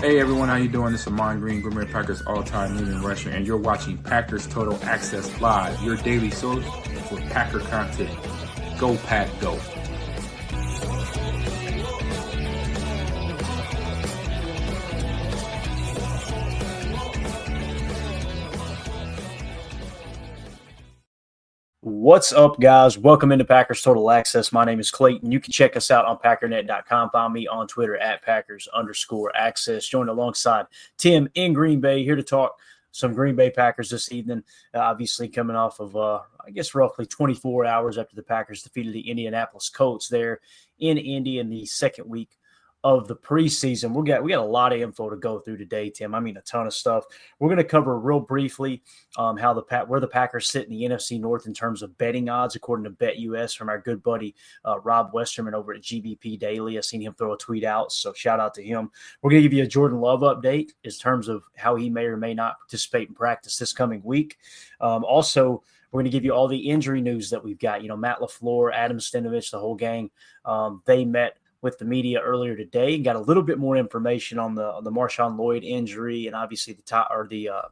Hey everyone, how you doing? This is Amon Green, Green Bay Packers all-time leading rusher, and you're watching Packers Total Access Live, your daily source for Packer content. Go Pack, go! What's up, guys? Welcome into Packers Total Access. My name is Clayton. You can check us out on Packernet.com. Find me on Twitter at Packers_access. Joined alongside Tim in Green Bay, here to talk some Green Bay Packers this evening. Obviously coming off of, roughly 24 hours after the Packers defeated the Indianapolis Colts there in Indy in the second week of the preseason. We got a lot of info to go through today, Tim. I mean, a ton of stuff. We're going to cover real briefly where the Packers sit in the NFC North in terms of betting odds, according to BetUS from our good buddy Rob Westerman over at GBP Daily. I've seen him throw a tweet out, so shout out to him. We're going to give you a Jordan Love update in terms of how he may or may not participate in practice this coming week. Also, we're going to give you all the injury news that we've got. You know, Matt LaFleur, Adam Stenavich, the whole gang, they met with the media earlier today and got a little bit more information on the Marshawn Lloyd injury and obviously the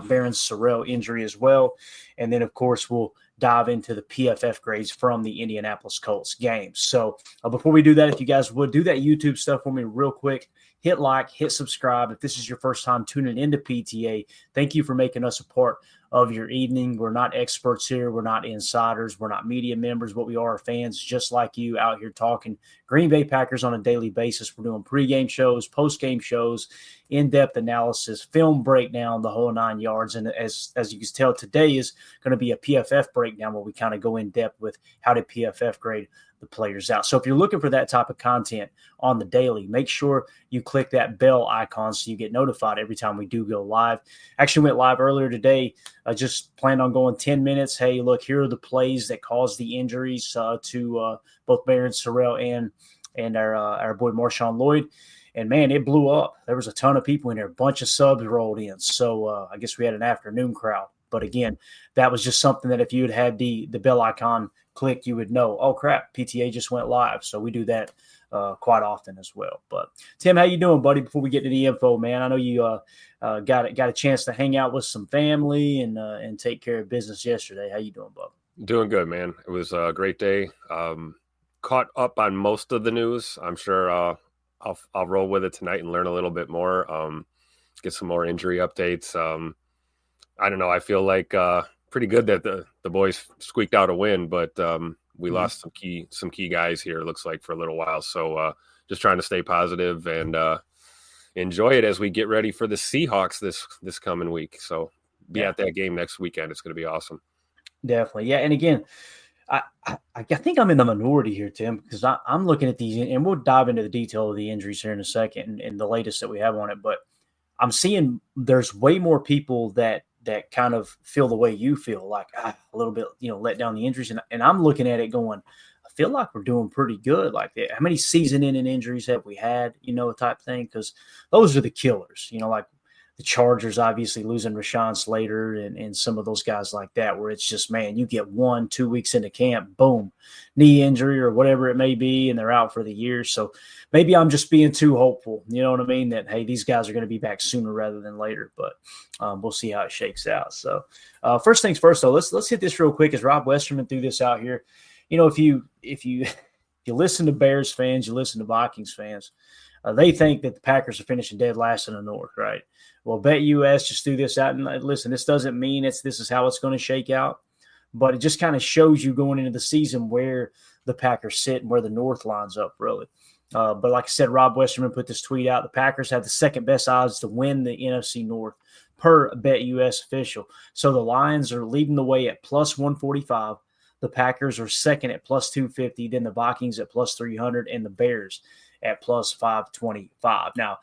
Barron Sorrell injury as well. And then, of course, we'll dive into the PFF grades from the Indianapolis Colts game. So before we do that, if you guys would do that YouTube stuff for me real quick, hit like, hit subscribe. If this is your first time tuning into PTA, thank you for making us a part of your evening. We're not experts here. We're not insiders. We're not media members. What we are fans just like you out here talking Green Bay Packers on a daily basis. We're doing pregame shows, postgame shows, in-depth analysis, film breakdown, the whole 9 yards. And as you can tell, today is going to be a PFF breakdown where we kind of go in depth with how did PFF grade the players out. So if you're looking for that type of content on the daily, make sure you click that bell icon so you get notified every time we do go live. Actually went live earlier today. I just planned on going 10 minutes. Hey, look, here are the plays that caused the injuries to both Barron Sorrell and our boy Marshawn Lloyd. And, man, it blew up. There was a ton of people in there. A bunch of subs rolled in. So I guess we had an afternoon crowd. But, again, that was just something that if you had the bell icon clicked, you would know, oh, crap, PTA just went live. So we do that quite often as well. But, Tim, how you doing, buddy, before we get to the info, man? I know you got a chance to hang out with some family and take care of business yesterday. How you doing, bub? Doing good, man. It was a great day. Caught up on most of the news. I'm sure I'll roll with it tonight and learn a little bit more, get some more injury updates. I don't know. I feel like pretty good that the boys squeaked out a win, but we lost some key guys here, it looks like, for a little while. So just trying to stay positive and enjoy it as we get ready for the Seahawks this coming week. So be at that game next weekend. It's going to be awesome. Definitely. Yeah. And again, I think I'm in the minority here, Tim, because I'm looking at these, and we'll dive into the detail of the injuries here in a second and the latest that we have on it. But I'm seeing there's way more people that kind of feel the way you feel, like a little bit, let down the injuries. And I'm looking at it going, I feel like we're doing pretty good. Like, how many season-ending injuries have we had, type thing? Because those are the killers, like the Chargers obviously losing Rashawn Slater and some of those guys like that, where it's just, man, you get 1-2 weeks into camp, boom, knee injury or whatever it may be, and they're out for the year. So maybe I'm just being too hopeful, you know what I mean, that, hey, these guys are going to be back sooner rather than later. But we'll see how it shakes out. So first things first, though, let's hit this real quick as Rob Westerman threw this out here. If you listen to Bears fans, you listen to Vikings fans, they think that the Packers are finishing dead last in the North, right? Well, BetUS just threw this out. And listen, this doesn't mean this is how it's going to shake out, but it just kind of shows you going into the season where the Packers sit and where the North lines up, really. But like I said, Rob Westerman put this tweet out. The Packers have the second best odds to win the NFC North per BetUS official. So the Lions are leading the way at plus 145. The Packers are second at plus 250. Then the Vikings at plus 300 and the Bears at plus 525. Now,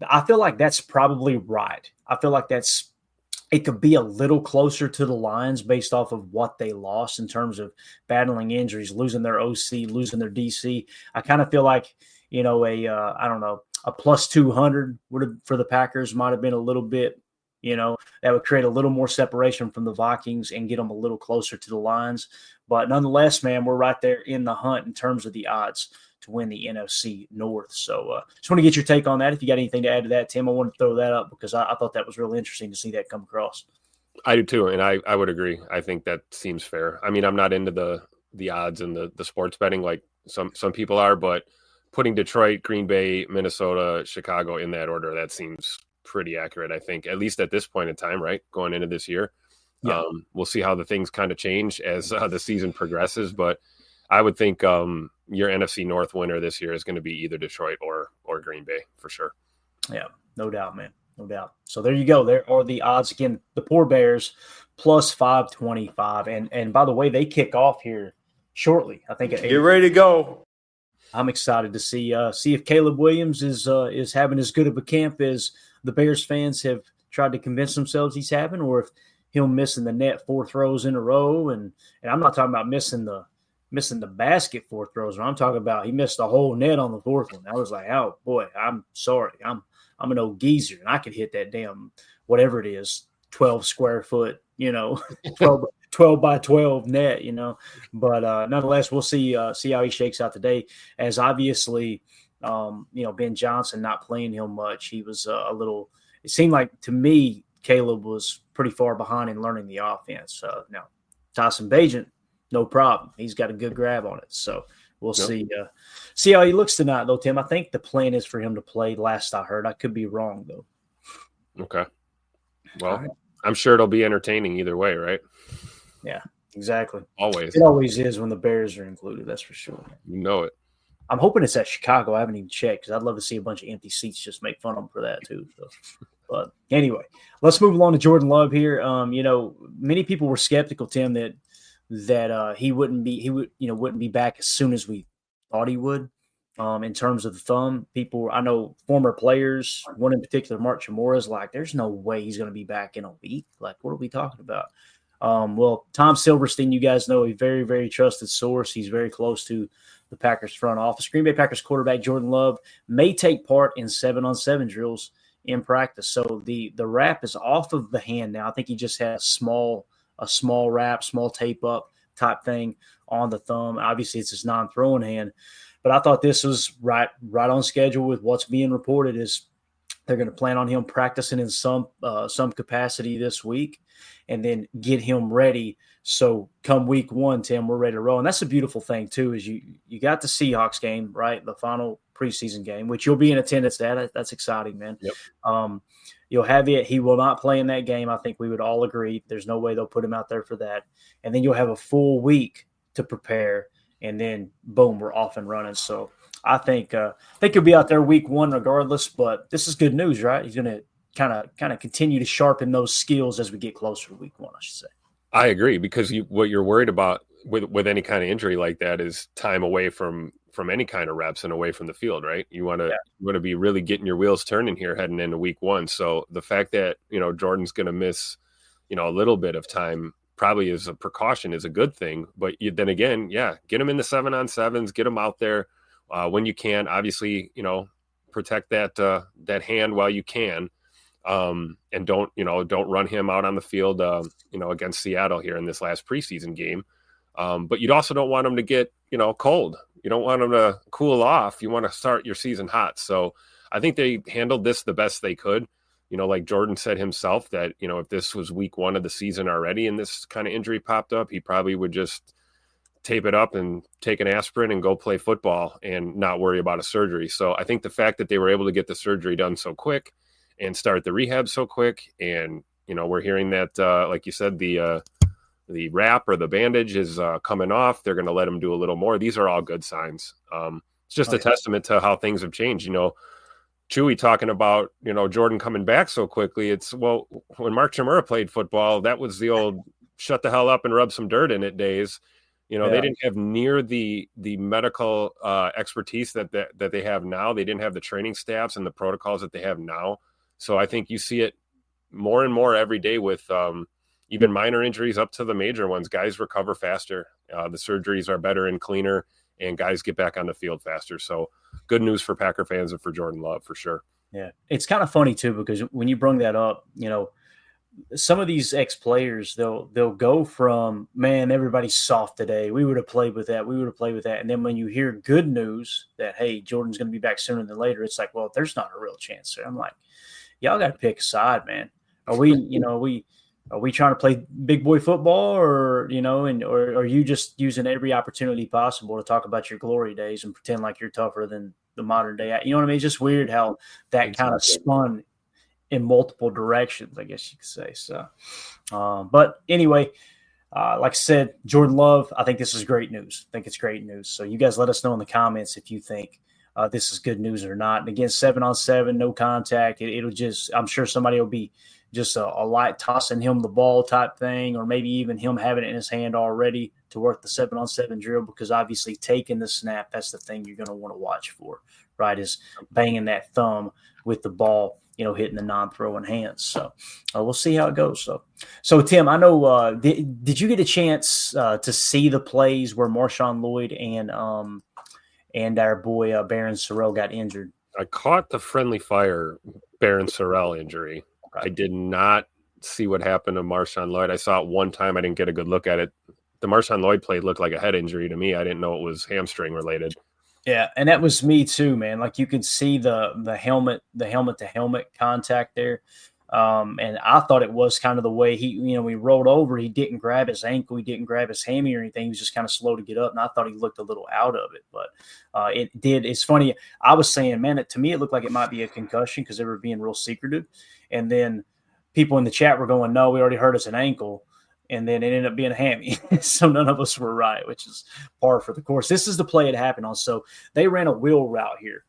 I feel like that's probably right. I feel like it could be a little closer to the Lions based off of what they lost in terms of battling injuries, losing their OC, losing their DC. I kind of feel like, a plus 200 for the Packers might have been a little bit, that would create a little more separation from the Vikings and get them a little closer to the Lions. But nonetheless, man, we're right there in the hunt in terms of the odds to win the NFC North. So just want to get your take on that. If you got anything to add to that, Tim, I wanted to throw that up because I thought that was really interesting to see that come across. I do too, and I would agree. I think that seems fair. I mean, I'm not into the odds and the sports betting like some people are, but putting Detroit, Green Bay, Minnesota, Chicago in that order, that seems pretty accurate, I think, at least at this point in time, right? Going into this year. Yeah. We'll see how the things kind of change as the season progresses, but I would think your NFC North winner this year is going to be either Detroit or Green Bay for sure. Yeah, no doubt, man. No doubt. So there you go. There are the odds. Again, the poor Bears plus 525. And by the way, they kick off here shortly. I think get ready to go. I'm excited to see if Caleb Williams is having as good of a camp as the Bears fans have tried to convince themselves he's having, or if he'll missing the net 4 throws in a row. And I'm not talking about missing the basket 4 throws. I'm talking about he missed the whole net on the 4th one. I was like, oh boy, I'm sorry. I'm an old geezer and I could hit that damn whatever it is, 12 square foot, 12 by 12 net, but nonetheless, we'll see how he shakes out today, as obviously, Ben Johnson not playing him much. He was it seemed like to me, Caleb was pretty far behind in learning the offense. Now Tyson Bagent, no problem. He's got a good grab on it. So we'll see how he looks tonight though, Tim. I think the plan is for him to play, last I heard. I could be wrong though. Okay. Well, right. I'm sure it'll be entertaining either way, right? Yeah, exactly. Always. It always is when the Bears are included, that's for sure. You know it. I'm hoping it's at Chicago. I haven't even checked because I'd love to see a bunch of empty seats just make fun of them for that too. So. But anyway, let's move along to Jordan Love here. Many people were skeptical, Tim, that he wouldn't be back as soon as we thought he would. In terms of the thumb, I know former players, one in particular, Mark Chmura, is like, there's no way he's going to be back in a week. Like, what are we talking about? Well, Tom Silverstein, you guys know, a very, very trusted source. He's very close to the Packers front office. Green Bay Packers quarterback Jordan Love may take part in 7-on-7 drills in practice. So the wrap is off of the hand now. I think he just had a small wrap, small tape up type thing on the thumb. Obviously, it's his non-throwing hand. But I thought this was right on schedule with what's being reported. Is they're going to plan on him practicing in some capacity this week, and then get him ready. So come week 1, Tim, we're ready to roll. And that's a beautiful thing too, is you got the Seahawks game, right? The final preseason game, which you'll be in attendance at. That's exciting, man. Yep. You'll have it. He will not play in that game. I think we would all agree. There's no way they'll put him out there for that. And then you'll have a full week to prepare. And then, boom, we're off and running. So I think he'll be out there week 1 regardless. But this is good news, right? He's going to kind of continue to sharpen those skills as we get closer to week 1, I should say. I agree, because what you're worried about with any kind of injury like that is time away from any kind of reps and away from the field, right? You want to be really getting your wheels turning here heading into week 1. So the fact that Jordan's going to miss a little bit of time probably is a precaution, is a good thing. But then again, get him in the 7-on-7s, get him out there when you can. Obviously, protect that hand while you can, and don't run him out on the field, against Seattle here in this last preseason game. But you also don't want him to get cold. You don't want him to cool off. You want to start your season hot. So I think they handled this the best they could. Like Jordan said himself, that, if this was week 1 of the season already and this kind of injury popped up, he probably would just tape it up and take an aspirin and go play football and not worry about a surgery. So I think the fact that they were able to get the surgery done so quick and start the rehab so quick, and, we're hearing that, like you said, the wrap or the bandage is coming off. They're going to let him do a little more. These are all good signs. It's just a testament to how things have changed. Chewy talking about, Jordan coming back so quickly. When Mark Chmura played football, that was the old shut the hell up and rub some dirt in it days. They didn't have near the medical expertise that they have now. They didn't have the training staffs and the protocols that they have now. So I think you see it more and more every day with even minor injuries up to the major ones. Guys recover faster. The surgeries are better and cleaner, and guys get back on the field faster. So good news for Packer fans and for Jordan Love for sure. Yeah. It's kind of funny too, because when you bring that up, some of these ex-players, they'll go from, man, everybody's soft today. We would have played with that. We would have played with that. And then when you hear good news that, hey, Jordan's going to be back sooner than later, it's like, well, there's not a real chance there. I'm like, y'all got to pick a side, man. Are we, are we trying to play big boy football, or, or are you just using every opportunity possible to talk about your glory days and pretend like you're tougher than the modern day? You know what I mean? It's just weird how that kind of spun in multiple directions, I guess you could say. So, but anyway, like I said, Jordan Love, I think this is great news. I think it's great news. So you guys let us know in the comments if you think this is good news or not. And again, 7-on-7, no contact. It'll just, I'm sure somebody will be just a light tossing him the ball type thing, or maybe even him having it in his hand already to work the 7-on-7 drill, because obviously taking the snap, that's the thing you're going to want to watch for, right, is banging that thumb with the ball, hitting the non-throwing hands. So we'll see how it goes. So Tim, I know, did you get a chance to see the plays where Marshawn Lloyd and our boy Barron Sorrell got injured? I caught the friendly fire Barron Sorrell injury. Okay. I did not see what happened to Marshawn Lloyd. I saw it one time. I didn't get a good look at it. The Marshawn Lloyd play looked like a head injury to me. I didn't know it was hamstring related. Yeah, and that was me too, man. Like, you could see the helmet to helmet contact there. And I thought it was kind of the way he rolled over. He didn't grab his ankle. He didn't grab his hammy or anything. He was just kind of slow to get up. And I thought he looked a little out of it, but it did. It's funny. I was saying, man, to me, it looked like it might be a concussion because they were being real secretive. And then people in the chat were going, no, we already heard it's an ankle. And then it ended up being a hammy. So none of us were right, which is par for the course. This is the play it happened on. So they ran a wheel route here,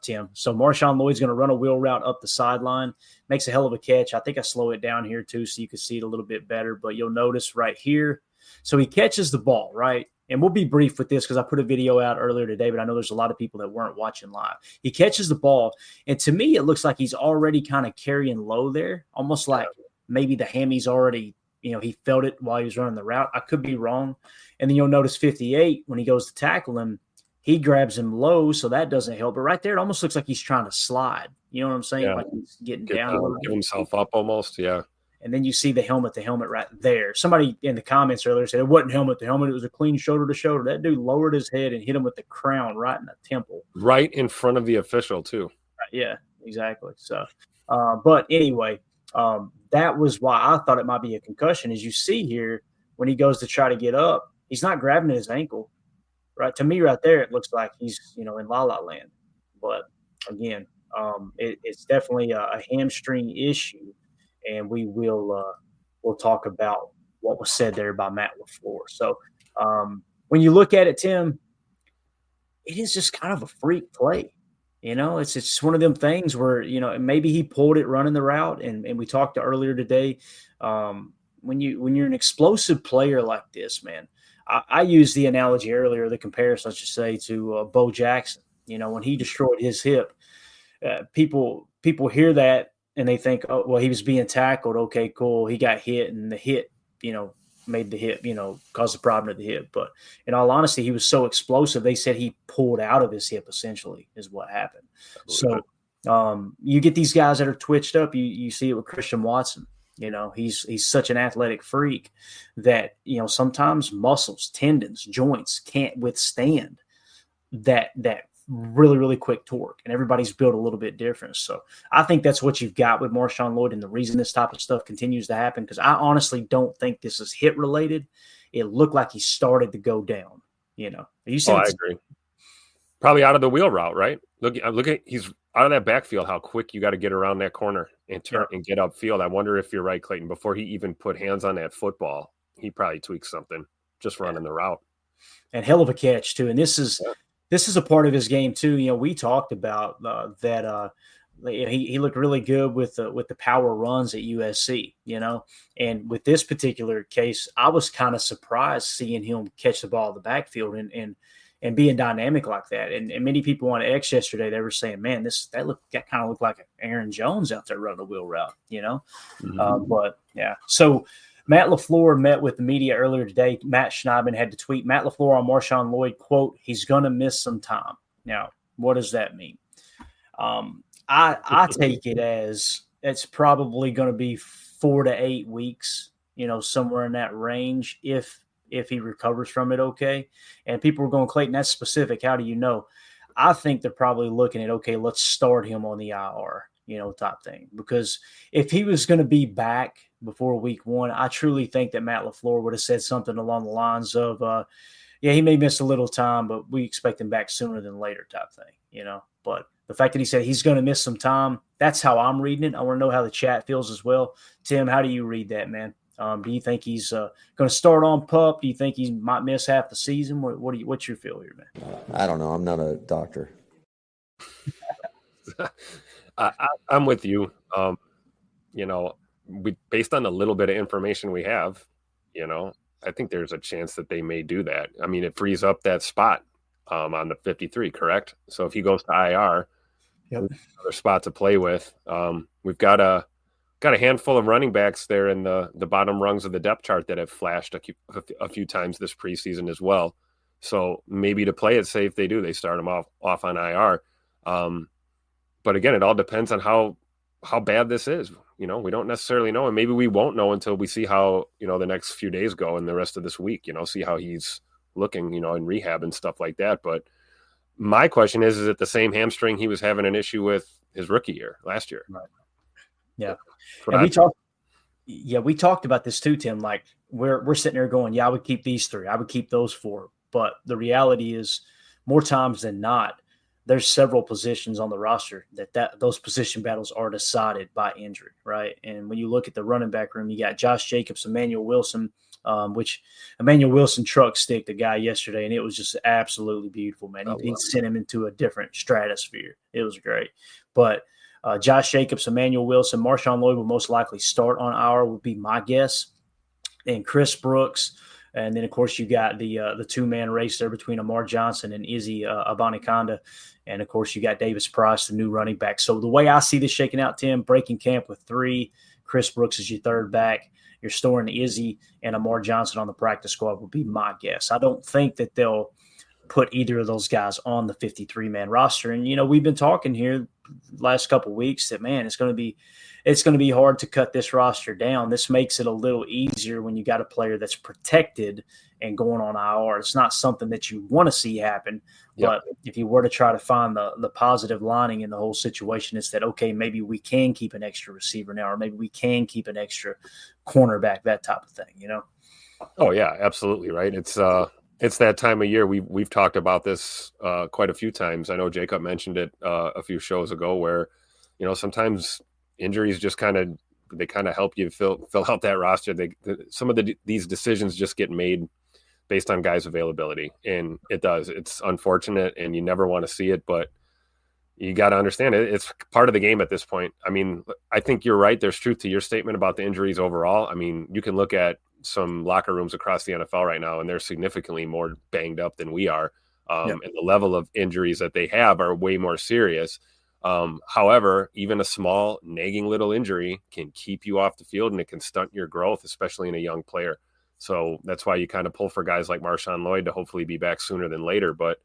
Tim. So Marshawn Lloyd's going to run a wheel route up the sideline. Makes a hell of a catch. I think I slow it down here too so you can see it a little bit better. But you'll notice right here. So he catches the ball, right? And we'll be brief with this because I put a video out earlier today, but I know there's a lot of people that weren't watching live. He catches the ball, and to me, it looks like he's already kind of carrying low there, almost like maybe the hammy's already – he felt it while he was running the route. I could be wrong. And then you'll notice 58, when he goes to tackle him, he grabs him low, so that doesn't help. But right there, it almost looks like he's trying to slide. You know what I'm saying? Yeah. Like he's getting down. Give himself up almost, yeah. And then you see the helmet to helmet right there. Somebody in the comments earlier said it wasn't helmet to helmet. It was a clean shoulder to shoulder. That dude lowered his head and hit him with the crown right in the temple. Right in front of the official, too. Yeah, exactly. So, but anyway, that was why I thought it might be a concussion. As you see here, when he goes to try to get up, he's not grabbing his ankle. Right, to me, right there, it looks like he's in La La Land. But again, it's definitely a hamstring issue, and we'll talk about what was said there by Matt LaFleur. So when you look at it, Tim, it is just kind of a freak play. It's just one of them things where, maybe he pulled it running the route. And we talked earlier today, when you're an explosive player like this, man, I used the analogy earlier, the comparison, let's just say, to Bo Jackson. When he destroyed his hip, people hear that and they think, oh, well, he was being tackled. Okay, cool. He got hit, and the hit, made the hip, caused the problem at the hip. But in all honesty, he was so explosive. They said he pulled out of his hip, essentially, is what happened. So you get these guys that are twitched up. You see it with Christian Watson. He's such an athletic freak that, sometimes muscles, tendons, joints can't withstand that really, really quick torque, and everybody's built a little bit different. So I think that's what you've got with Marshawn Lloyd, and the reason this type of stuff continues to happen, because I honestly don't think this is hit related. It looked like he started to go down. You see? I agree. Probably out of the wheel route, right? Look at he's out of that backfield. How quick you got to get around that corner and turn and get upfield. I wonder if you're right, Clayton. Before he even put hands on that football, he probably tweaked something just running the route. And hell of a catch too. And this is a part of his game too. We talked about that. He looked really good with the power runs at USC. And with this particular case, I was kind of surprised seeing him catch the ball in the backfield and being dynamic like that. And many people on X yesterday, they were saying, man, that kind of looked like Aaron Jones out there running a wheel route. Mm-hmm. But yeah. So Matt LaFleur met with the media earlier today. Matt Schneidman had to tweet Matt LaFleur on Marshawn Lloyd, quote, he's going to miss some time. Now, what does that mean? I take it as it's probably going to be 4 to 8 weeks, somewhere in that range if he recovers from it okay. And people are going, Clayton, that's specific. How do you know? I think they're probably looking at, okay, let's start him on the IR, type thing. Because if he was going to be back before week 1, I truly think that Matt LaFleur would have said something along the lines of, he may miss a little time, but we expect him back sooner than later type thing, But the fact that he said he's going to miss some time, that's how I'm reading it. I want to know how the chat feels as well. Tim, how do you read that, man? Do you think he's going to start on PUP? Do you think he might miss half the season? What's your feel here, man? I don't know. I'm not a doctor. I'm with you. Based on the little bit of information we have, I think there's a chance that they may do that. I mean, it frees up that spot on the 53, correct? So if he goes to IR, another spot to play with. We've got a handful of running backs there in the bottom rungs of the depth chart that have flashed a few times this preseason as well. So maybe to play it safe, they start them off on IR. But again, it all depends on how bad this is. We don't necessarily know, and maybe we won't know until we see how the next few days go and the rest of this week. See how he's looking, in rehab and stuff like that. But my question is it the same hamstring he was having an issue with his rookie year last year? Right. Yeah. We talked about this too, Tim. Like we're sitting there going, I would keep these 3. I would keep those 4. But the reality is more times than not, there's several positions on the roster that those position battles are decided by injury, right? And when you look at the running back room, you got Josh Jacobs, Emmanuel Wilson, which Emmanuel Wilson truck sticked the guy yesterday, and it was just absolutely beautiful, man. He sent him into a different stratosphere. It was great. But Josh Jacobs, Emmanuel Wilson, Marshawn Lloyd will most likely start on IR, would be my guess. And Chris Brooks. And then, of course, you got the 2-man race there between Amar Johnson and Izzy Abanikanda. And, of course, you got Davis Price, the new running back. So the way I see this shaking out, Tim, breaking camp with 3, Chris Brooks is your third back. You're storing Izzy and Amar Johnson on the practice squad would be my guess. I don't think that they'll put either of those guys on the 53-man roster. And, we've been talking here last couple of weeks that, man, it's going to be hard to cut this roster down. This makes it a little easier when you got a player that's protected and going on IR. It's not something that you want to see happen. Yep. But if you were to try to find the positive lining in the whole situation, it's that, okay, maybe we can keep an extra receiver now, or maybe we can keep an extra cornerback, that type of thing, Oh, yeah, absolutely, right? It's that time of year. We've talked about this quite a few times. I know Jacob mentioned it a few shows ago where, sometimes injuries just kind of help you fill out that roster. Some of these decisions just get made based on guys' availability, and it does. It's unfortunate, and you never want to see it, but you got to understand it. It's part of the game at this point. I mean, I think you're right. There's truth to your statement about the injuries overall. I mean, you can look at some locker rooms across the NFL right now, and they're significantly more banged up than we are. And the level of injuries that they have are way more serious. However, even a small nagging little injury can keep you off the field, and it can stunt your growth, especially in a young player. So that's why you kind of pull for guys like Marshawn Lloyd to hopefully be back sooner than later. But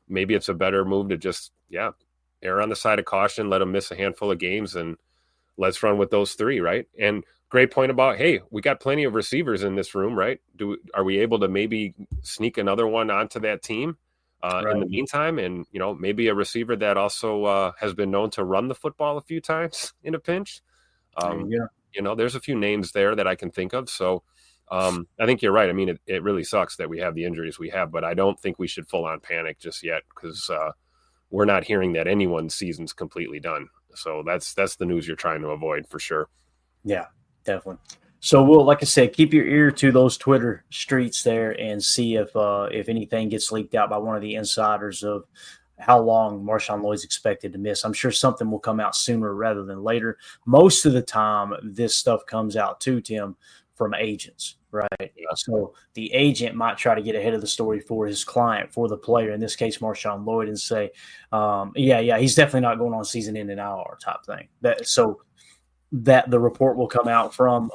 maybe it's a better move to just, err on the side of caution, let them miss a handful of games, and let's run with those 3, right? And great point about, hey, we got plenty of receivers in this room, right? Are we able to maybe sneak another one onto that team in the meantime? And, maybe a receiver that also has been known to run the football a few times in a pinch. There's a few names there that I can think of. So I think you're right. I mean, it really sucks that we have the injuries we have, but I don't think we should full on panic just yet because we're not hearing that anyone's season's completely done. So that's the news you're trying to avoid for sure. Yeah, definitely. So we'll, like I said, keep your ear to those Twitter streets there and see if anything gets leaked out by one of the insiders of how long Marshawn Lloyd's expected to miss. I'm sure something will come out sooner rather than later. Most of the time, this stuff comes out too, Tim, from agents, right? Yeah. So the agent might try to get ahead of the story for his client, for the player, in this case, Marshawn Lloyd, and say, he's definitely not going on season in and out type thing. That the report will come out from,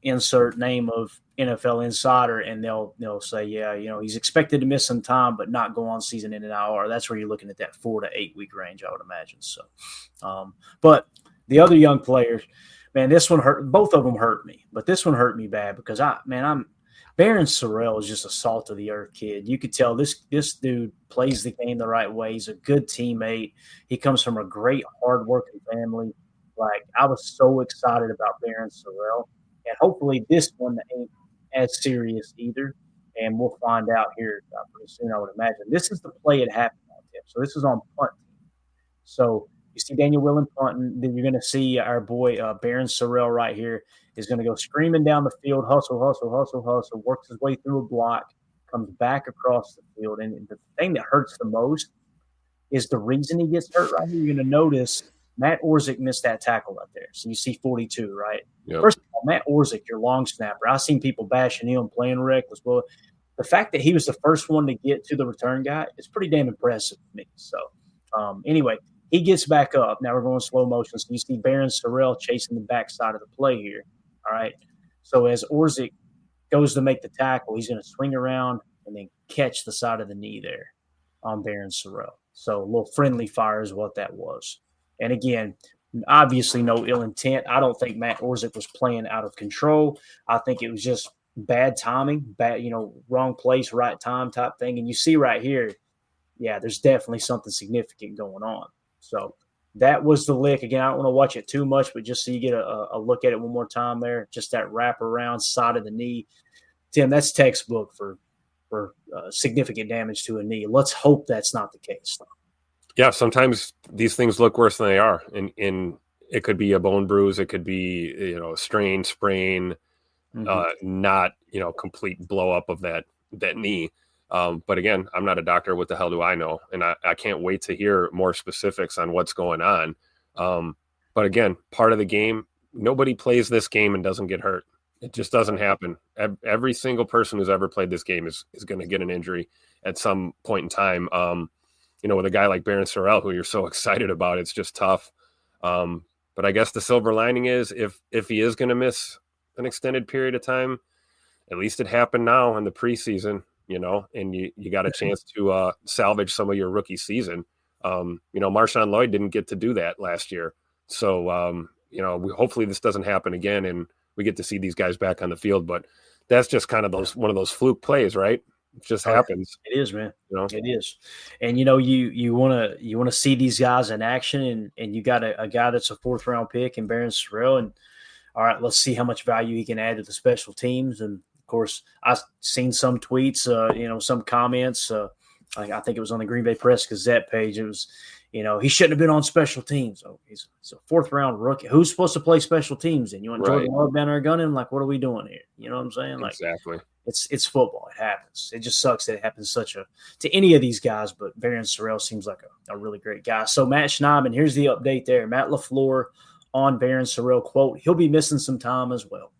insert name of NFL insider, and they'll say, he's expected to miss some time, but not go on season in and out. That's where you're looking at that 4 to 8 week range, I would imagine. So, but the other young players, Man, this one hurt. Both of them hurt me, but this one hurt me bad because Barron Sorrell is just a salt of the earth kid. You could tell this dude plays the game the right way. He's a good teammate. He comes from a great, hardworking family. Like, I was so excited about Barron Sorrell, and hopefully this one ain't as serious either. And we'll find out here pretty soon, I would imagine. This is the play it happened on, Tim. So this is on punt. So you see Daniel Whelan punting. Then you're going to see our boy Barron Sorrell right here is going to go screaming down the field, hustle, hustle, hustle, hustle, works his way through a block, comes back across the field. And the thing that hurts the most is the reason he gets hurt right here. You're going to notice Matt Orzik missed that tackle right there. So you see 42, right? Yep. First of all, Matt Orzik, your long snapper. I've seen people bashing him, playing reckless. Well, the fact that he was the first one to get to the return guy is pretty damn impressive to me. So anyway, he gets back up. Now we're going slow motion. So you see Barron Sorrell chasing the backside of the play here. All right. So as Orzik goes to make the tackle, he's going to swing around and then catch the side of the knee there on Barron Sorrell. So a little friendly fire is what that was. And again, obviously no ill intent. I don't think Matt Orzik was playing out of control. I think it was just bad timing, wrong place, right time type thing. And you see right here, yeah, there's definitely something significant going on. So that was the lick. Again, I don't want to watch it too much, but just so you get a look at it one more time there, just that wrap around side of the knee. Tim, that's textbook for significant damage to a knee. Let's hope that's not the case. Yeah, sometimes these things look worse than they are. And it could be a bone bruise. It could be, a strain, sprain, not, complete blow up of that knee. But again, I'm not a doctor. What the hell do I know? And I can't wait to hear more specifics on what's going on. But again, part of the game, nobody plays this game and doesn't get hurt. It just doesn't happen. Every single person who's ever played this game is going to get an injury at some point in time. With a guy like Barron Sorrell, who you're so excited about, it's just tough. But I guess the silver lining is if he is going to miss an extended period of time, at least it happened now in the preseason, and you got a chance to salvage some of your rookie season. Marshawn Lloyd didn't get to do that last year. So, hopefully this doesn't happen again and we get to see these guys back on the field. But that's just kind of one of those fluke plays, right? It just happens. It is, man. It is. And you want to see these guys in action, and you got a guy that's a 4th round pick in Barron Sorrell, and all right, let's see how much value he can add to the special teams. And of course, I've seen some tweets, some comments. I think it was on the Green Bay Press Gazette page. It was, he shouldn't have been on special teams. Oh, he's a 4th round rookie. Who's supposed to play special teams? And you want Jordan Love down there gunning? Like, what are we doing here? You know what I'm saying? Like, exactly. It's football. It happens. It just sucks that it happens to any of these guys, but Barron Sorrell seems like a really great guy. So Matt Schneidman, here's the update there. Matt LaFleur on Barron Sorrell, quote, he'll be missing some time as well.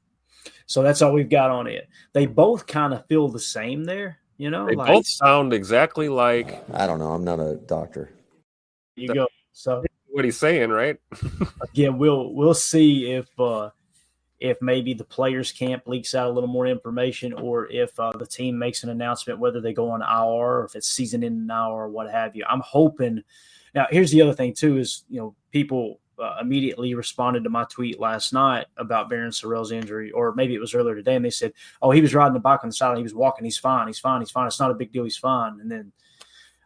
So that's all we've got on it. They both kind of feel the same there, They both sound exactly like. I don't know. I'm not a doctor. You go. So what he's saying, right? Again, we'll see if maybe the players' camp leaks out a little more information, or if the team makes an announcement whether they go on IR or if it's season in an hour or what have you. I'm hoping. Now, here's the other thing too: is people immediately responded to my tweet last night about Barron Sorrell's injury, or maybe it was earlier today, and they said, "Oh, he was riding the bike on the sideline. He was walking. He's fine. He's fine. He's fine. It's not a big deal. He's fine." And then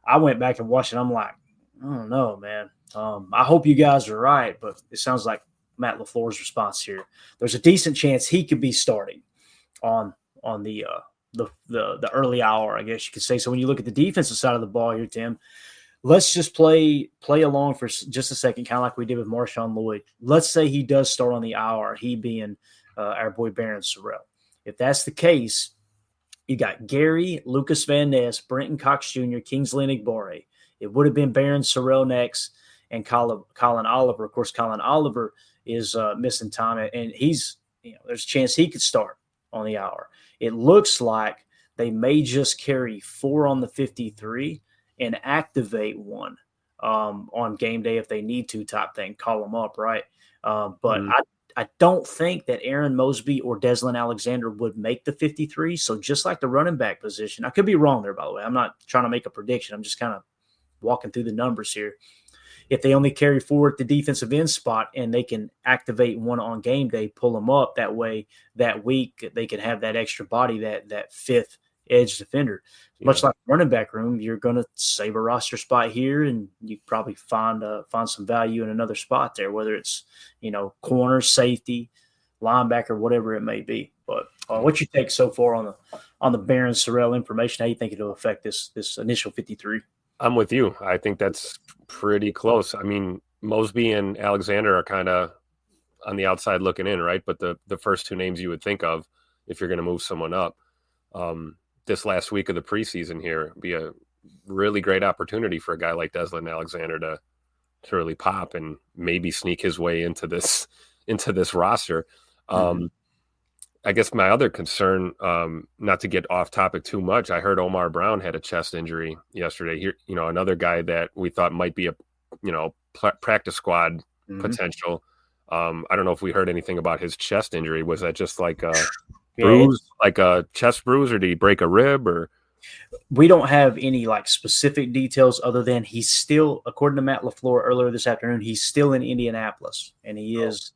I went back and watched it. I'm like, I don't know, man. I hope you guys are right, but it sounds like Matt LaFleur's response here. There's a decent chance he could be starting on the early hour, I guess you could say. So when you look at the defensive side of the ball here, Tim, let's just play along for just a second, kind of like we did with Marshawn Lloyd. Let's say he does start on the hour, he being our boy Barron Sorrell. If that's the case, you got Gary, Lucas Van Ness, Brenton Cox Jr., Kingsley Enagbare. It would have been Barron Sorrell next, and Colin Oliver. Of course, Colin Oliver is missing time, and he's there's a chance he could start on the hour. It looks like they may just carry 4 on the 53 and activate 1 on game day if they need to, type thing. Call them up, right? But I don't think that Aaron Mosby or Deslin Alexander would make the 53. So just like the running back position, I could be wrong there, by the way. I'm not trying to make a prediction. I'm just kind of walking through the numbers here. if they only carry forward the defensive end spot and they can activate one on game day, pull them up that way that week, they can have that extra body, that fifth edge defender. Yeah. Much like running back room, you're going to save a roster spot here, and you probably find some value in another spot there, whether it's, corner, safety, linebacker, whatever it may be. But what you take so far on the Barron Sorrell information? How you think it'll affect this initial 53? I'm with you. I think that's pretty close. I mean, Mosby and Alexander are kind of on the outside looking in, right? But the first two names you would think of if you're going to move someone up, this last week of the preseason here be a really great opportunity for a guy like Deslin Alexander to really pop and maybe sneak his way into this roster. I guess my other concern, not to get off topic too much, I heard Omar Brown had a chest injury yesterday. Here, another guy that we thought might be a, practice squad potential. I don't know if we heard anything about his chest injury. Was that just like a bruise, like a chest bruise, or did he break a rib? Or we don't have any specific details other than he's still, according to Matt LaFleur earlier this afternoon, he's still in Indianapolis, and he's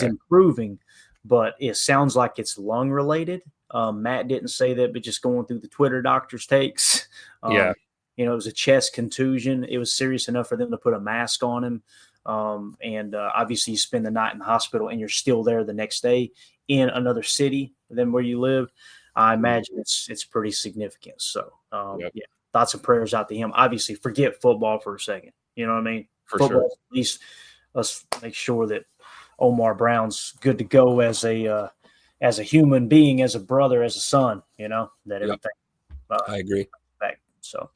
improving. But it sounds like it's lung related. Matt didn't say that, but just going through the Twitter doctor's takes, it was a chest contusion. It was serious enough for them to put a mask on him. And obviously you spend the night in the hospital and you're still there the next day in another city than where you live. I imagine it's pretty significant. So, thoughts and prayers out to him. Obviously, forget football for a second. You know what I mean? For football, sure. At least let's make sure that Omar Brown's good to go as a human being, as a brother, as a son, that everything. I agree. Back. So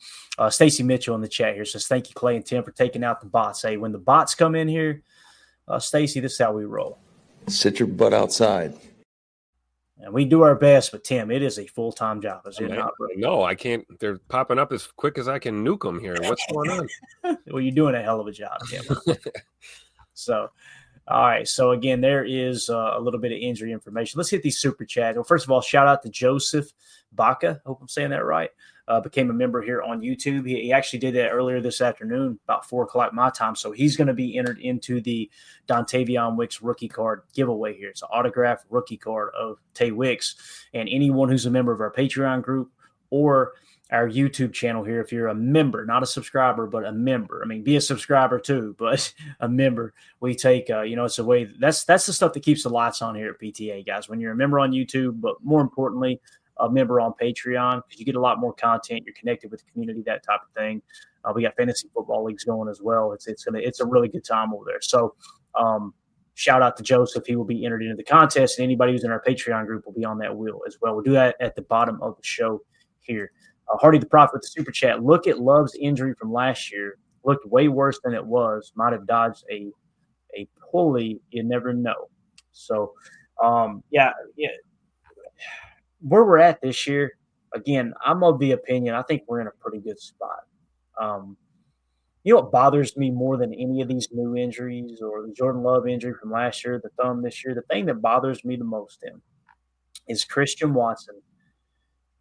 Stacy Mitchell in the chat here says, thank you, Clay and Tim, for taking out the bots. Hey, when the bots come in here, Stacy, this is how we roll. Sit your butt outside. And we do our best, but Tim, it is a full-time job. Is it not? No, I can't. They're popping up as quick as I can nuke them here. What's going on? Well, you're doing a hell of a job, Tim. So, all right. So, again, there is a little bit of injury information. Let's hit these super chats. Well, first of all, shout out to Joseph Baca. Hope I'm saying that right. Became a member here on YouTube. He actually did that earlier this afternoon, about 4 o'clock my time. So he's going to be entered into the Dontavion Wicks rookie card giveaway here. It's an autographed rookie card of Tay Wicks. And anyone who's a member of our Patreon group or our YouTube channel here, if you're a member, not a subscriber, but a member. I mean, be a subscriber too, but a member. We take, it's a way. That's the stuff that keeps the lights on here at PTA, guys. When you're a member on YouTube, but more importantly, a member on Patreon, because you get a lot more content. You're connected with the community, that type of thing. We got fantasy football leagues going as well. It's a really good time over there. So shout out to Joseph. He will be entered into the contest, and anybody who's in our Patreon group will be on that wheel as well. We'll do that at the bottom of the show here. Hardy the Prophet with the super chat. Look at Love's injury from last year. Looked way worse than it was. Might have dodged a pulley. You never know. So, where we're at this year, again, I'm of the opinion, I think we're in a pretty good spot. What bothers me more than any of these new injuries or the Jordan Love injury from last year, the thumb this year, the thing that bothers me the most, Tim, is Christian Watson.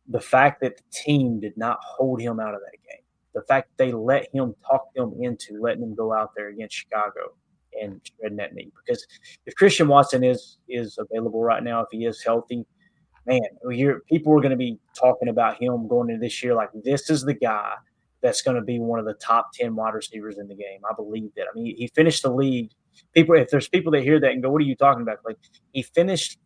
The fact that the team did not hold him out of that game. The fact that they let him talk them into letting him go out there against Chicago and shredding that knee. Because if Christian Watson is available right now, if he is healthy, man, people are going to be talking about him going into this year like this is the guy that's going to be one of the top 10 wide receivers in the game. I believe that. I mean, he finished the league. If there's people that hear that and go, what are you talking about? Like, he finished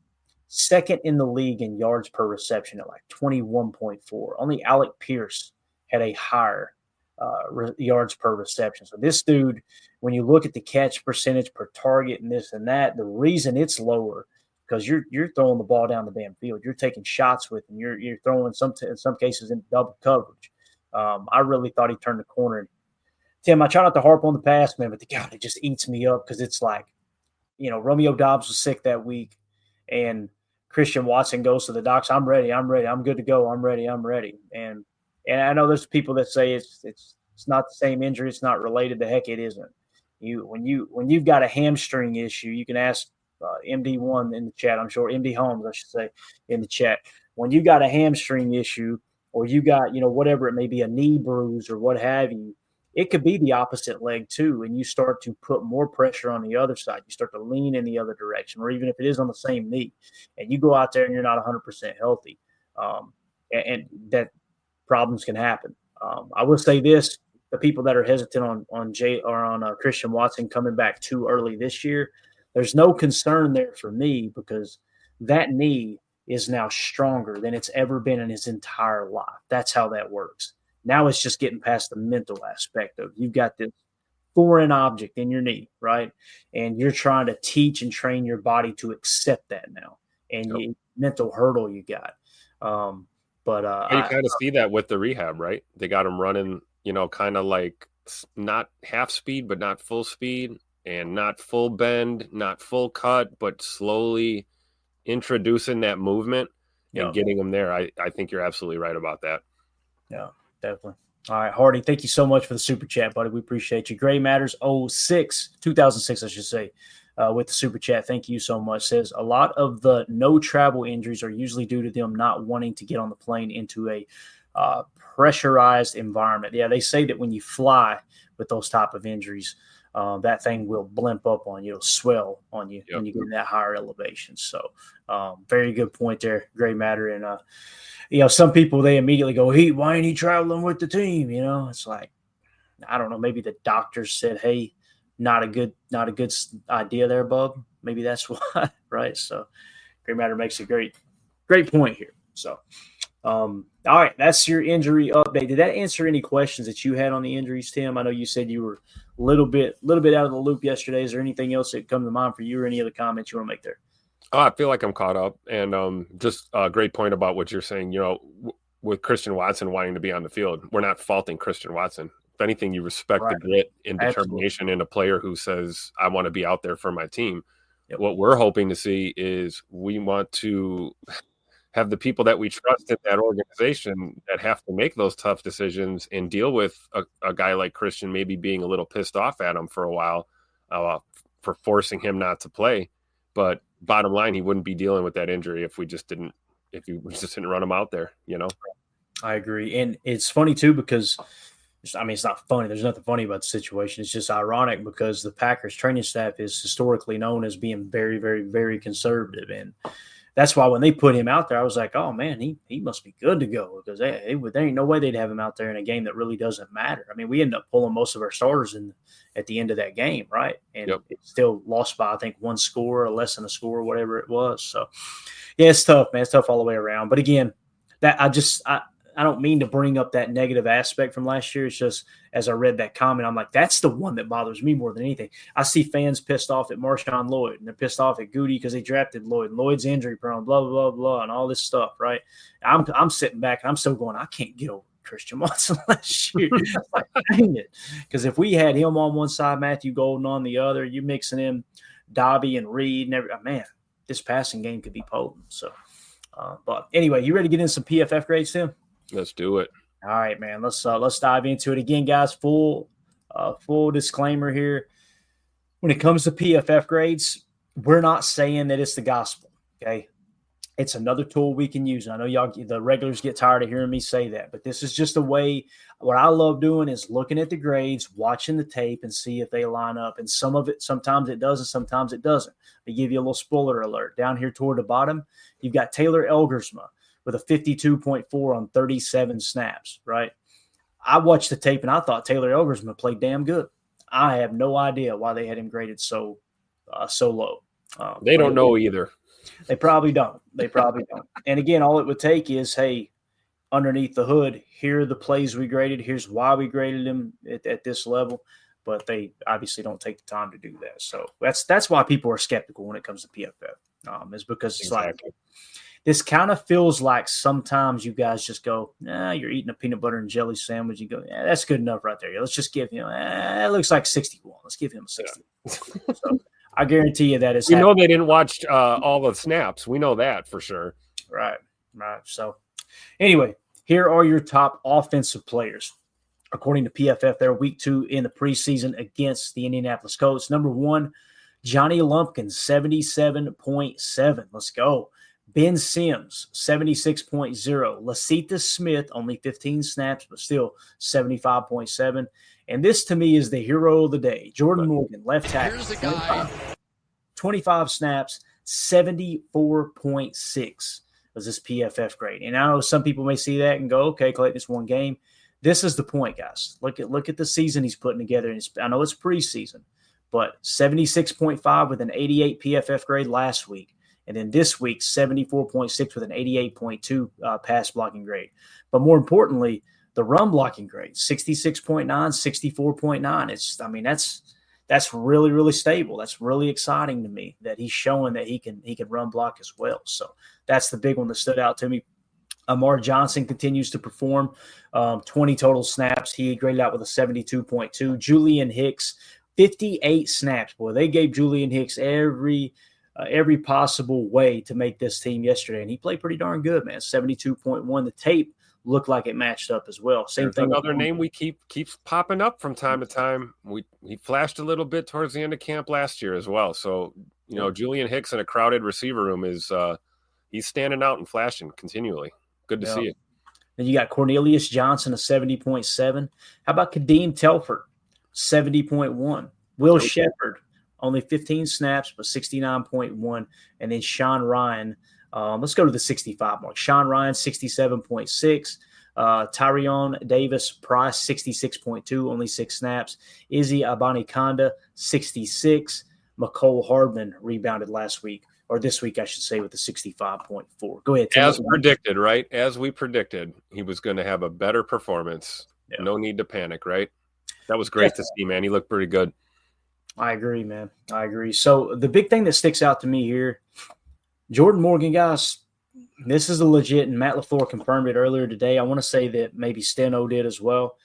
second in the league in yards per reception at like 21.4. Only Alec Pierce had a higher yards per reception. So this dude, when you look at the catch percentage per target and this and that, the reason it's lower because you're throwing the ball down the damn field. You're taking shots with him. You're throwing in some cases in double coverage. I really thought he turned the corner. And Tim, I try not to harp on the past, man, but it just eats me up because it's like, Romeo Doubs was sick that week, and Christian Watson goes to the docs. I'm ready. I'm good to go. I'm ready. And I know there's people that say it's not the same injury. It's not related. The heck it isn't. When you've got a hamstring issue, you can ask MD1 in the chat. I'm sure MD Holmes, I should say, in the chat. When you got a hamstring issue or you got, whatever it may be, a knee bruise or what have you, it could be the opposite leg too, and you start to put more pressure on the other side. You start to lean in the other direction, or even if it is on the same knee, and you go out there and you're not 100% healthy, and that problems can happen. I will say this: the people that are hesitant on Christian Watson coming back too early this year, there's no concern there for me because that knee is now stronger than it's ever been in his entire life. That's how that works. Now it's just getting past the mental aspect of you've got this foreign object in your knee, right? And you're trying to teach and train your body to accept that now. And the mental hurdle you got. You kind of see that with the rehab, right? They got him running, kind of like not half speed, but not full speed, and not full bend, not full cut, but slowly introducing that movement and getting them there. I think you're absolutely right about that. Yeah, definitely. All right, Hardy, thank you so much for the super chat, buddy. We appreciate you. Gray Matters 2006, I should say, with the super chat. Thank you so much. Says a lot of the no travel injuries are usually due to them not wanting to get on the plane into a pressurized environment. Yeah, they say that when you fly with those type of injuries, that thing will blimp up on you. It'll swell on you when you get in that higher elevation. So very good point there, Gray Matter. And, some people, they immediately go, hey, why ain't he traveling with the team? It's like, I don't know, maybe the doctors said, hey, not a good idea there, bub. Maybe that's why, right? So Gray Matter makes a great point here. So, all right, that's your injury update. Did that answer any questions that you had on the injuries, Tim? I know you said you were a little bit out of the loop yesterday. Is there anything else that come to mind for you or any other comments you want to make there? Oh, I feel like I'm caught up, and just a great point about what you're saying. With Christian Watson wanting to be on the field, we're not faulting Christian Watson. If anything, you respect the grit and determination in a player who says, I want to be out there for my team. Yep. What we're hoping to see is we want to have the people that we trust in that organization that have to make those tough decisions and deal with a guy like Christian maybe being a little pissed off at him for a while for forcing him not to play. But bottom line, he wouldn't be dealing with that injury if you just didn't run him out there, I agree. And it's funny too, because it's not funny. There's nothing funny about the situation. It's just ironic because the Packers training staff is historically known as being very, very, very conservative. And that's why when they put him out there, I was like, oh, man, he must be good to go because there ain't no way they'd have him out there in a game that really doesn't matter. I mean, we ended up pulling most of our starters at the end of that game, right? And it still lost by, I think, one score or less than a score, whatever it was. So, yeah, it's tough, man. It's tough all the way around. But, again, that I don't mean to bring up that negative aspect from last year. It's just as I read that comment, I'm like, that's the one that bothers me more than anything. I see fans pissed off at Marshawn Lloyd, and they're pissed off at Goody because they drafted Lloyd. Lloyd's injury prone, blah, blah, blah, blah, and all this stuff, right? I'm sitting back, and I'm still going, I can't get over Christian Watson last year. Like, dang it. Because if we had him on one side, Matthew Golden on the other, you mixing in Dobby and Reed, and man, this passing game could be potent. So, but anyway, you ready to get in some PFF grades, Tim? Let's do it. All right, man. Let's dive into it again, guys. Full disclaimer here. When it comes to PFF grades, we're not saying that it's the gospel. Okay, it's another tool we can use. And I know the regulars get tired of hearing me say that, but this is just a way. What I love doing is looking at the grades, watching the tape, and see if they line up. And sometimes it does, and sometimes it doesn't. They give you a little spoiler alert down here toward the bottom. You've got Taylor Elgersma with a 52.4 on 37 snaps, right? I watched the tape, and I thought Taylor Elgersma played damn good. I have no idea why they had him graded so low. They don't know either. They probably don't. And, again, all it would take is, hey, underneath the hood, here are the plays we graded. Here's why we graded them at this level. But they obviously don't take the time to do that. So that's why people are skeptical when it comes to PFF, is because it's like – this kind of feels like sometimes you guys just go, you're eating a peanut butter and jelly sandwich. You go, that's good enough right there. Let's just give him, it looks like 61. Let's give him a 60. Yeah. So I guarantee you that is. You know they didn't watch all the snaps. We know that for sure. Right. So anyway, here are your top offensive players. According to PFF, they're week 2 in the preseason against the Indianapolis Colts. Number 1, Johnny Lumpkins, 77.7. Let's go. Ben Sims, 76.0. Lasita Smith, only 15 snaps, but still 75.7. And this to me is the hero of the day. Jordan Morgan, left tackle. Here's the guy. 25 snaps, 74.6 was this PFF grade. And I know some people may see that and go, okay, Clayton, it's one game. This is the point, guys. Look at the season he's putting together. And I know it's preseason, but 76.5 with an 88 PFF grade last week. And then this week, 74.6 with an 88.2 pass blocking grade. But more importantly, the run blocking grade, 66.9, 64.9. That's really, really stable. That's really exciting to me that he's showing that he can run block as well. So that's the big one that stood out to me. Amar Johnson continues to perform, 20 total snaps. He graded out with a 72.2. Julian Hicks, 58 snaps. Boy, they gave Julian Hicks every possible way to make this team yesterday, and he played pretty darn good, man. 72.1. The tape looked like it matched up as well. Same thing. Another name we keeps popping up from time to time. He flashed a little bit towards the end of camp last year as well. So Julian Hicks in a crowded receiver room is he's standing out and flashing continually. Good to see it. Then you got Cornelius Johnson, a 70.7. How about Kadeem Telford, 70.1. Will Shepard, only 15 snaps, but 69.1. And then Sean Ryan, let's go to the 65 mark. Sean Ryan, 67.6. Tyrion Davis Price, 66.2, only 6 snaps. Izzy Abanikanda, 66. McCole Hardman rebounded last week, or this week, I should say, with the 65.4. Go ahead. As predicted, right? As we predicted, he was going to have a better performance. Yeah. No need to panic, right? That was great to see, man. He looked pretty good. I agree, man. I agree. So the big thing that sticks out to me here, Jordan Morgan, guys, this is a legit, and Matt LaFleur confirmed it earlier today. I want to say that maybe Steno did as well.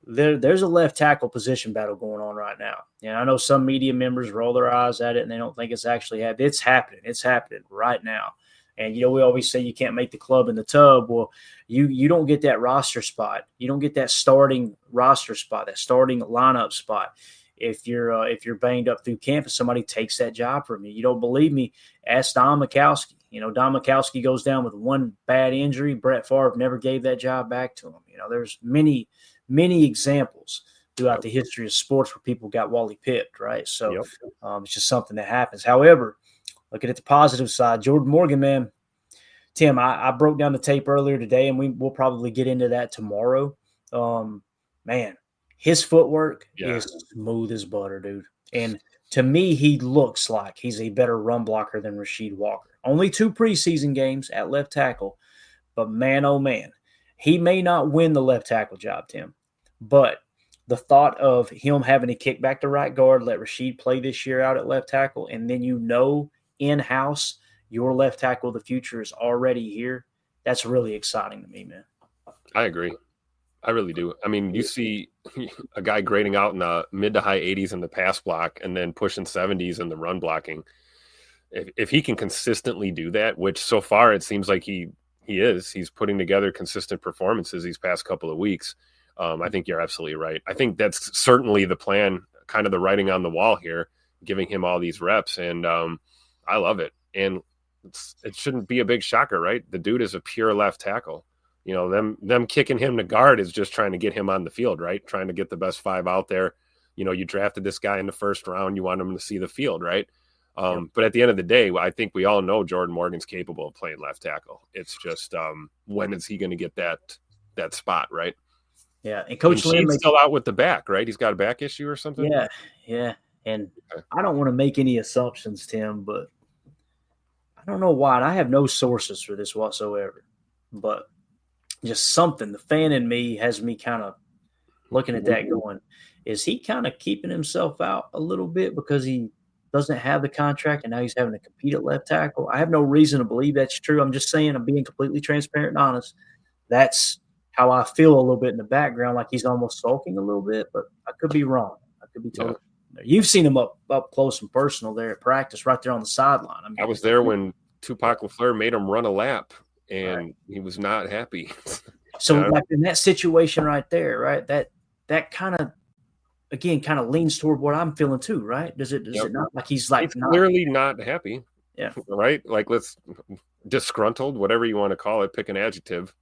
There's a left tackle position battle going on right now. And I know some media members roll their eyes at it and they don't think it's actually happening. It's happening. It's happening right now. And, we always say you can't make the club in the tub. Well, you don't get that roster spot. You don't get that starting roster spot, that starting lineup spot. If you're banged up through camp and somebody takes that job from you. You don't believe me? Ask Don Mikowski. Don Mikowski goes down with one bad injury. Brett Favre never gave that job back to him. There's many examples throughout the history of sports where people got Wally pipped, right? So it's just something that happens. However, looking at the positive side, Jordan Morgan, man, Tim, I broke down the tape earlier today, and we'll probably get into that tomorrow. Man, his footwork is smooth as butter, dude. And to me, he looks like he's a better run blocker than Rasheed Walker. Only 2 preseason games at left tackle, but man, oh man, he may not win the left tackle job, Tim. But the thought of him having to kick back to right guard, let Rasheed play this year out at left tackle, and then in-house your left tackle of the future is already here, that's really exciting to me, man. I agree. I really do. I mean, you see a guy grading out in the mid to high 80s in the pass block and then pushing 70s in the run blocking. If he can consistently do that, which so far it seems like he's putting together consistent performances these past couple of weeks. I think you're absolutely right. I think that's certainly the plan, kind of the writing on the wall here, giving him all these reps. And I love it. And it shouldn't be a big shocker, right? The dude is a pure left tackle. Them kicking him to guard is just trying to get him on the field, right? Trying to get the best 5 out there. You drafted this guy in the first round. You want him to see the field, right? But at the end of the day, I think we all know Jordan Morgan's capable of playing left tackle. It's just when is he going to get that spot, right? Yeah, and Coach Lynn still out with the back, right? He's got a back issue or something. Yeah. And I don't want to make any assumptions, Tim, but I don't know why. And I have no sources for this whatsoever, but just something. The fan in me has me kind of looking at that, going, is he kind of keeping himself out a little bit because he doesn't have the contract and now he's having to compete at left tackle? I have no reason to believe that's true. I'm just saying, I'm being completely transparent and honest. That's how I feel a little bit in the background, like he's almost sulking a little bit, but I could be wrong. I could be totally wrong. You've seen him up close and personal there at practice, right there on the sideline. I was there when Tupac LaFleur made him run a lap, and he was not happy. So like in that situation right there, right, that kind of, again, kind of leans toward what I'm feeling too, right? Does it not? Like he's clearly not happy. Yeah. Right? Like, disgruntled, whatever you want to call it, pick an adjective.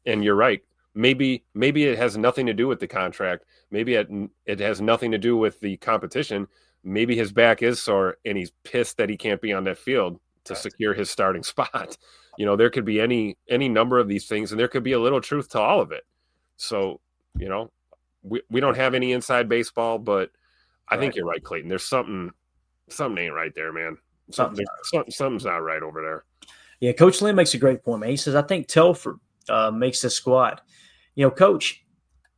And you're right. maybe it has nothing to do with the contract. Maybe it has nothing to do with the competition. Maybe his back is sore and he's pissed that he can't be on that field to secure his starting spot. There could be any number of these things, and there could be a little truth to all of it. So, we don't have any inside baseball, but I think you're right, Clayton. There's something ain't right there, man. Something's not right over there. Yeah, Coach Lynn makes a great point, man. He says, I think Telford makes the squad. Coach,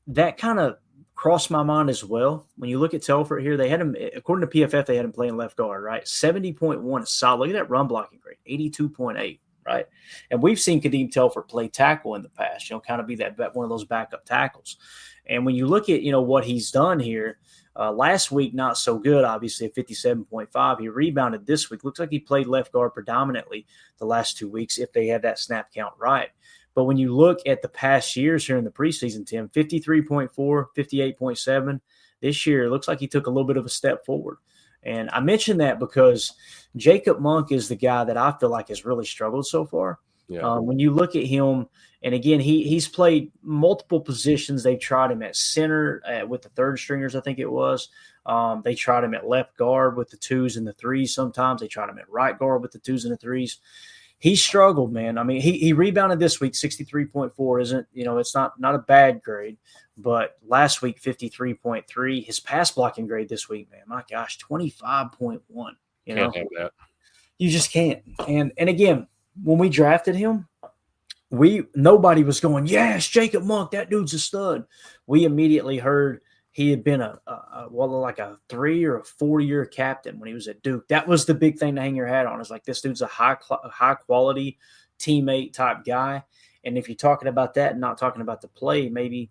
that kind of crossed my mind as well. When you look at Telford here, they had him, according to PFF, they had him playing left guard, right? 70.1 is solid. Look at that run blocking grade, 82.8, right? And we've seen Kadeem Telford play tackle in the past, kind of be that one of those backup tackles. And when you look at, what he's done here, last week, not so good, obviously, at 57.5. He rebounded this week. Looks like he played left guard predominantly the last 2 weeks if they had that snap count right. But when you look at the past years here in the preseason, Tim, 53.4, 58.7. This year, it looks like he took a little bit of a step forward. And I mention that because Jacob Monk is the guy that I feel like has really struggled so far. Yeah. When you look at him, and again, he's played multiple positions. They tried him at center with the third stringers, I think it was. They tried him at left guard with the 2s and the 3s sometimes. They tried him at right guard with the 2s and the 3s. He struggled, man. I mean, he rebounded this week, 63.4 isn't, it's not a bad grade, but last week, 53.3. His pass blocking grade this week, man, my gosh, 25.1. Can't have that. You just can't. And again, when we drafted him, nobody was going, yes, Jacob Monk, that dude's a stud. We immediately heard he had been a 3 or a 4 year captain when he was at Duke. That was the big thing to hang your hat on. It's like, this dude's a high quality teammate type guy. And if you're talking about that and not talking about the play, maybe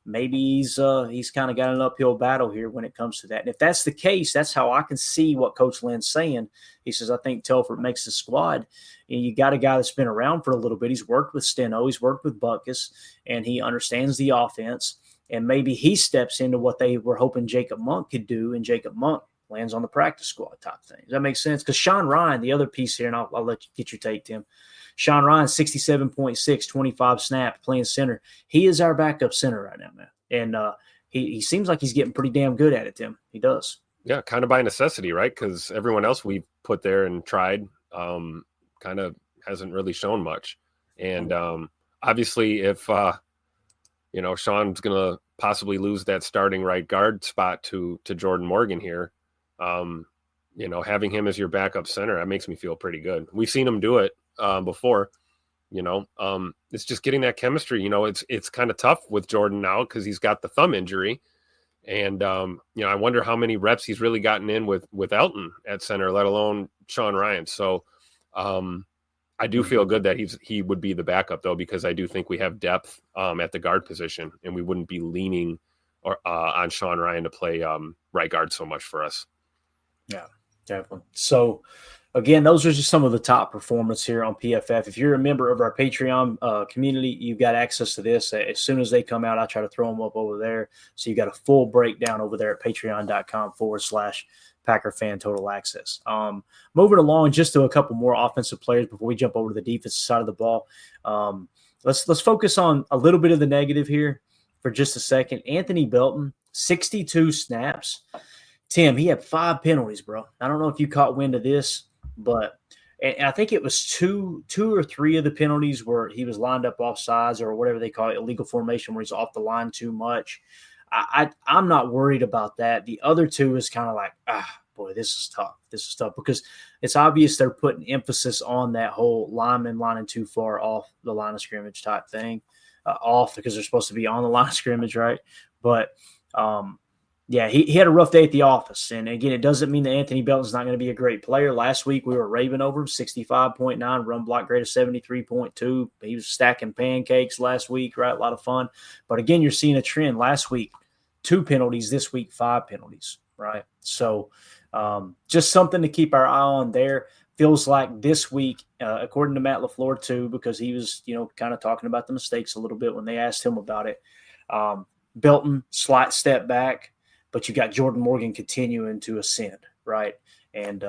he's kind of got an uphill battle here when it comes to that. And if that's the case, that's how I can see what Coach Lynn's saying. He says, I think Telford makes the squad. And you got a guy that's been around for a little bit. He's worked with Steno. He's worked with Butkus, and he understands the offense. And maybe he steps into what they were hoping Jacob Monk could do, and Jacob Monk lands on the practice squad type thing. Does that make sense? Because Sean Ryan, the other piece here, and I'll let you get your take, Tim. Sean Ryan, 67.6, 25 snap, playing center. He is our backup center right now, man. And he seems like he's getting pretty damn good at it, Tim. He does. Yeah, kind of by necessity, right? Because everyone else we've put there and tried kind of hasn't really shown much. And obviously if Sean's going to possibly lose that starting right guard spot to Jordan Morgan here, having him as your backup center, that makes me feel pretty good. We've seen him do it before. It's just getting that chemistry. It's kind of tough with Jordan now because he's got the thumb injury. And, I wonder how many reps he's really gotten in with Elton at center, let alone Sean Ryan. So I do feel good that he would be the backup, though, because I do think we have depth at the guard position, and we wouldn't be leaning on Sean Ryan to play right guard so much for us. Yeah, definitely. So, again, those are just some of the top performers here on PFF. If you're a member of our Patreon community, you've got access to this. As soon as they come out, I try to throw them up over there. So you got a full breakdown over there at patreon.com/Packer Fan Total Access. Moving along just to a couple more offensive players before we jump over to the defensive side of the ball. Let's focus on a little bit of the negative here for just a second. Anthony Belton, 62 snaps. Tim, he had 5 penalties, bro. I don't know if you caught wind of this, but and I think it was two or three of the penalties where he was lined up off sides or whatever they call it, illegal formation, where he's off the line too much. I'm not worried about that. The other two is kind of like, boy, this is tough. This is tough because it's obvious they're putting emphasis on that whole lineman lining too far off the line of scrimmage type thing, off because they're supposed to be on the line of scrimmage, right? But yeah, he had a rough day at the office. And again, it doesn't mean that Anthony Belton's not going to be a great player. Last week we were raving over him, 65.9, run block grade of 73.2. He was stacking pancakes last week, right? A lot of fun. But again, you're seeing a trend. Last week, 2 penalties. This week, 5 penalties, right? So just something to keep our eye on there. Feels like this week, according to Matt LaFleur too, because he was, kind of talking about the mistakes a little bit when they asked him about it. Belton, slight step back. But you got Jordan Morgan continuing to ascend, right? And,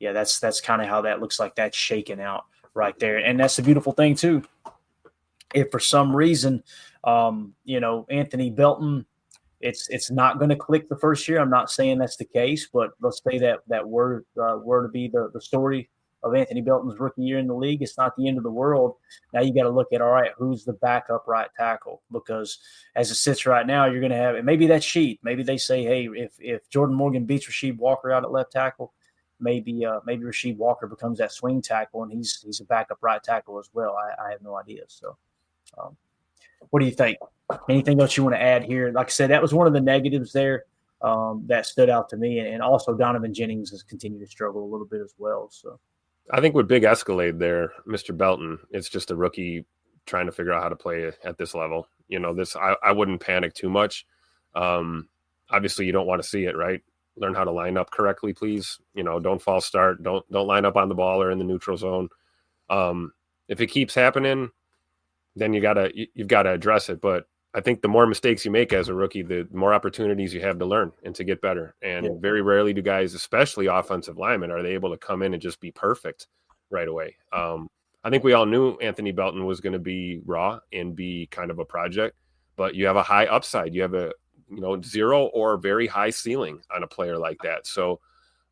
that's kind of how that looks like that's shaking out right there. And that's the beautiful thing, too. If for some reason Anthony Belton, it's not going to click the first year. I'm not saying that's the case, but let's say that were to be the story of Anthony Belton's rookie year in the league. It's not the end of the world. Now you got to look at, all right, who's the backup right tackle? Because as it sits right now, you're going to have, and maybe that's Sheed. Maybe they say, hey, if Jordan Morgan beats Rasheed Walker out at left tackle, maybe Rasheed Walker becomes that swing tackle, and he's a backup right tackle as well. I have no idea. So what do you think? Anything else you want to add here? Like I said, that was one of the negatives there that stood out to me. And also Donovan Jennings has continued to struggle a little bit as well. So I think with big Escalade there, Mr. Belton, it's just a rookie trying to figure out how to play at this level. I wouldn't panic too much. Obviously you don't want to see it, right? Learn how to line up correctly, please. Don't false start. Don't line up on the ball or in the neutral zone. If it keeps happening, then you've got to address it. But I think the more mistakes you make as a rookie, the more opportunities you have to learn and to get better. And very rarely do guys, especially offensive linemen, are they able to come in and just be perfect right away. I think we all knew Anthony Belton was going to be raw and be kind of a project, but you have a high upside. You have a zero or very high ceiling on a player like that. So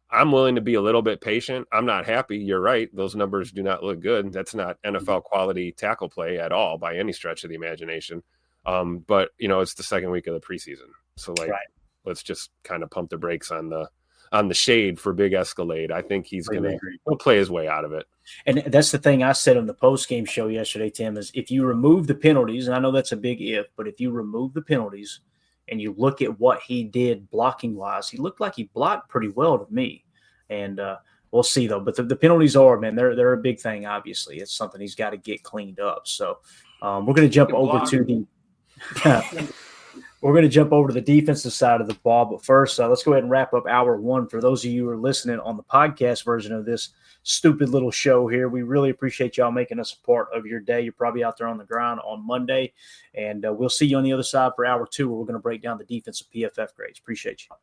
I'm willing to be a little bit patient. I'm not happy. You're right. Those numbers do not look good. That's not NFL quality tackle play at all by any stretch of the imagination. But it's the second week of the preseason. So let's just kind of pump the brakes on the shade for big Escalade. I think he'll play his way out of it. And that's the thing I said on the post-game show yesterday, Tim, is if you remove the penalties, and I know that's a big if, but if you remove the penalties and you look at what he did blocking-wise, he looked like he blocked pretty well to me. And we'll see, though. But the penalties are, man, they're a big thing, obviously. It's something he's got to get cleaned up. So we're going to jump over to the we're going to jump over to the defensive side of the ball. But first, let's go ahead and wrap up hour one. For those of you who are listening on the podcast version of this stupid little show here, we really appreciate y'all making us a part of your day. You're probably out there on the ground on Monday, and we'll see you on the other side for hour two, where we're going to break down the defensive PFF grades. Appreciate you.